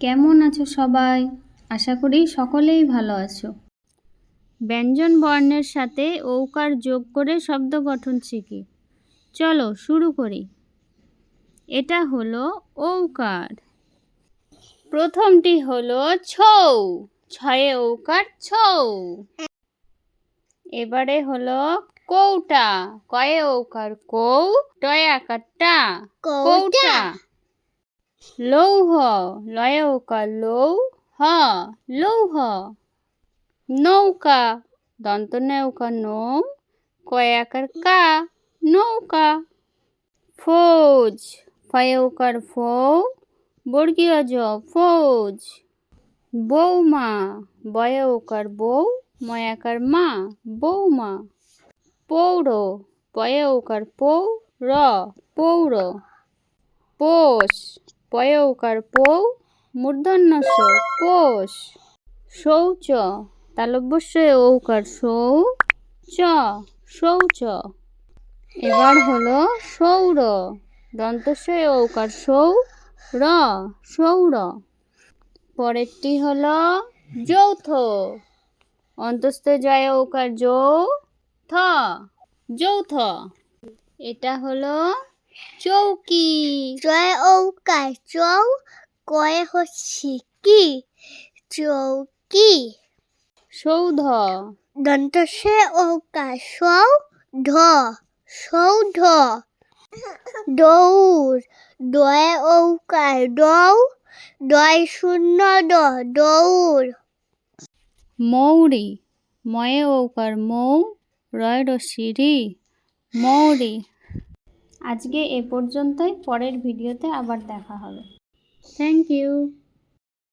কেমন আছো সবাই? আশা করি সকলেই ভালো আছো। ব্যঞ্জন বর্ণের সাথে ঔকার যোগ করে শব্দ গঠন শিখি। চলো শুরু করি। এটা হলো ঔকার। প্রথমটি হলো ছৌ, ছয়ে ঔকার ছৌ। এবারে হলো কৌটা, কয়ে ঔকার কৌ, টয়ে আকার টা, কৌটা। লৌহ, লয়ে ওকার লৌ, হ, লৌহ। নৌকা, দন্ত নৌকা নৌ, কয়ে আকার কা, নৌকা। ফৌজ, ফয়ে ওকার ফৌ, বর্গীয় জ, ফৌজ। বৌমা, বয়ে ওকার বৌ, ময় আকার মা, বৌমা। পৌর, পয়ে ওকার পৌ, র, পৌর। পোষ, পয়ে ওকার পৌ, মূর্ধন্য ষ, পোষ। শৌচ, তালব্যস্য ঔকার সৌ, চ, শৌচ। এবার হলো সৌর, দন্তস্য ঔকার সৌ, র, সৌর। পরেরটি হলো যৌথ, অন্তস্থ জয় ঔকার যৌ, থ, যৌথ। এটা হলো চৌকি, জয় ঔকার চৌ, কয়ে হচ্ছে কি, চৌকি। সৌধ, দন্তস্য ঔকার সৌ, ধ, সৌধ। দৌড়, দয়ে ঔকার দৌ, দয় শূন্য দ, দৌড়। মৌরি, ময়ে ঔকার মৌ, রয় রস্যি রি, মৌরি। আজকে এ পর্যন্তই, পরের ভিডিওতে আবার দেখা হবে। Thank you.